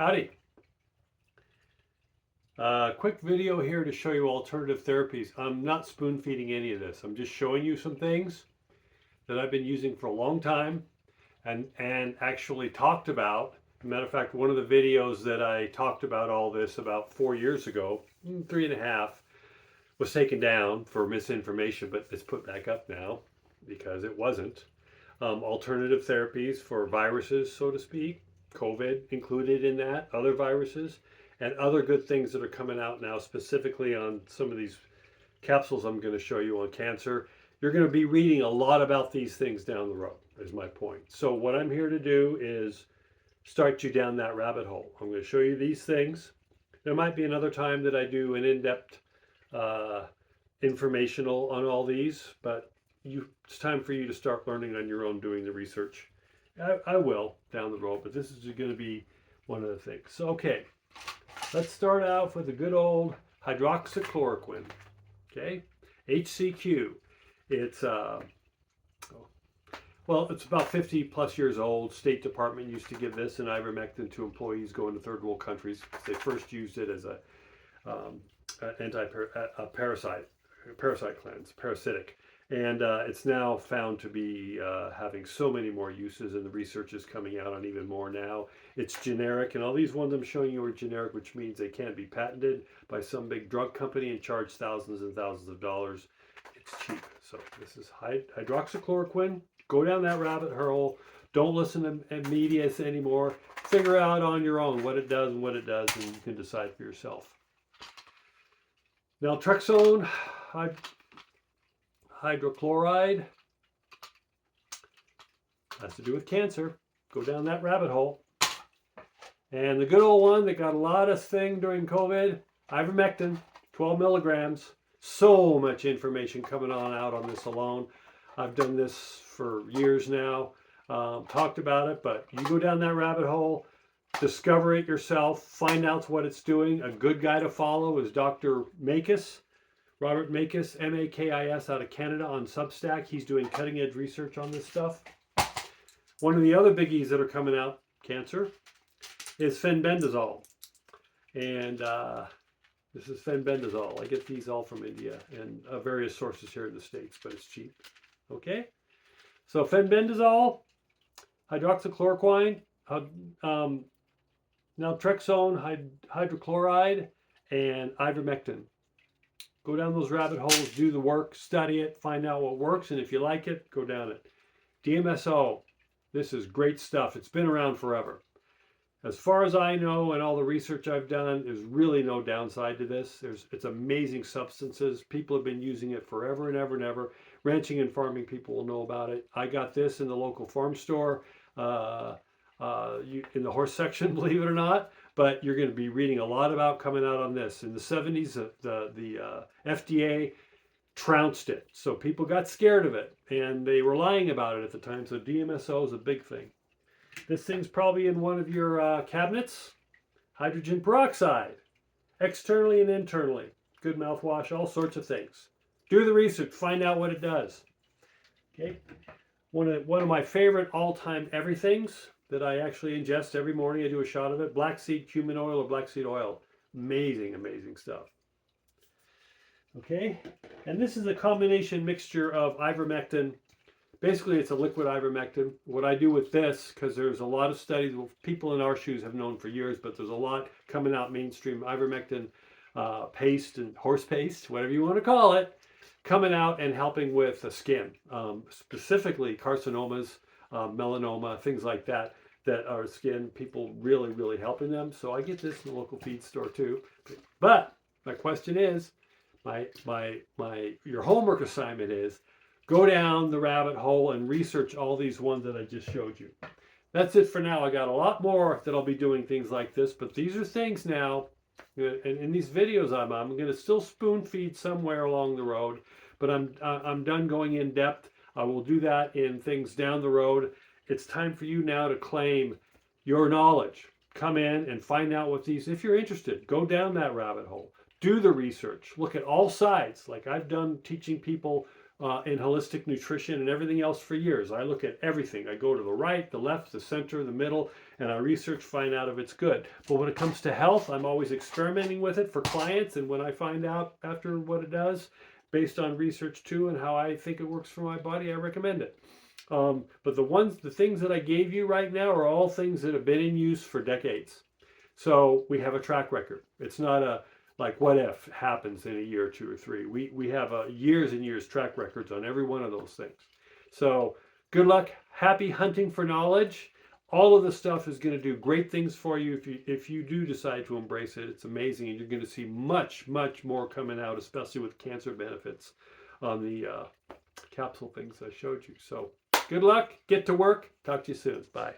Howdy. Quick video here to show you alternative therapies. I'm not spoon feeding any of this. I'm just showing you some things that I've been using for a long time and actually talked about. As a matter of fact, one of the videos that I talked about all this about 4 years ago, 3.5, was taken down for misinformation, but it's put back up now because it wasn't. Alternative therapies for viruses, so to speak, COVID included in that, other viruses, and other good things that are coming out now, specifically on some of these capsules I'm going to show you on cancer. You're going to be reading a lot about these things down the road, is my point. So what I'm here to do is start you down that rabbit hole. I'm going to show you these things. There might be another time that I do an in-depth informational on all these, but it's time for you to start learning on your own, doing the research. I will down the road, but this is going to be one of the things. So, okay, let's start out with the good old hydroxychloroquine. Okay, HCQ. It's well, it's about 50 plus years old. State Department used to give this and ivermectin to employees going to third world countries. They first used it as a parasite cleanse, parasitic. And it's now found to be having so many more uses, and the research is coming out on even more now. It's generic, and all these ones I'm showing you are generic, which means they can't be patented by some big drug company and charge thousands and thousands of dollars. It's cheap. So this is hydroxychloroquine. Go down that rabbit hole. Don't listen to media anymore. Figure out on your own what it does and what it does, and you can decide for yourself. Naltrexone hydrochloride has to do with cancer. Go down that rabbit hole. And the good old one that got a lot of thing during COVID, ivermectin, 12 milligrams. So much information coming on out on this alone. I've done this for years now, talked about it, but you go down that rabbit hole, discover it yourself, find out what it's doing. A good guy to follow is Dr. Makis. Robert Makis, M-A-K-I-S, out of Canada on Substack. He's doing cutting edge research on this stuff. One of the other biggies that are coming out, cancer, is fenbendazole. And this is fenbendazole. I get these all from India and various sources here in the States, but it's cheap. Okay? So fenbendazole, hydroxychloroquine, naltrexone hydrochloride, and ivermectin. Go down those rabbit holes, do the work, study it, find out what works, and if you like it, go down it. DMSO, this is great stuff. It's been around forever. As far as I know, and all the research I've done, there's really no downside to this. It's amazing substances. People have been using it forever and ever and ever. Ranching and farming people will know about it. I got this in the local farm store, in the horse section, believe it or not. But you're going to be reading a lot about coming out on this. In the 70s, the FDA trounced it. So people got scared of it, and they were lying about it at the time. So DMSO is a big thing. This thing's probably in one of your cabinets. Hydrogen peroxide, externally and internally. Good mouthwash, all sorts of things. Do the research, find out what it does. Okay. One of my favorite all-time everythings that I actually ingest every morning. I do a shot of it. Black seed cumin oil or black seed oil. Amazing, amazing stuff. Okay, and this is a combination mixture of ivermectin. Basically, it's a liquid ivermectin. What I do with this, because there's a lot of studies, people in our shoes have known for years, but there's a lot coming out mainstream, ivermectin paste and horse paste, whatever you want to call it, coming out and helping with the skin, specifically carcinomas, melanoma, things like that are skin, people really helping them. So I get this in the local feed store too. But my question is, your homework assignment is, go down the rabbit hole and research all these ones that I just showed you. That's it for now. I got a lot more that I'll be doing things like this, but these are things now, and in these videos I'm going to still spoon feed somewhere along the road, but I'm done going in depth. I will do that in things down the road. It's time for you now to claim your knowledge. Come in and find out what these, if you're interested, go down that rabbit hole. Do the research. Look at all sides. Like I've done teaching people in holistic nutrition and everything else for years. I look at everything. I go to the right, the left, the center, the middle, and I research, find out if it's good. But when it comes to health, I'm always experimenting with it for clients, and when I find out after what it does, based on research too, and how I think it works for my body, I recommend it. But the things that I gave you right now are all things that have been in use for decades. So we have a track record. It's not a like what if happens in a year or 2 or 3. We have a years and years track records on every one of those things. So good luck. Happy hunting for knowledge. All of this stuff is going to do great things for you if you do decide to embrace it. It's amazing, and you're going to see much more coming out, especially with cancer benefits on the capsule things I showed you. So good luck. Get to work. Talk to you soon. Bye.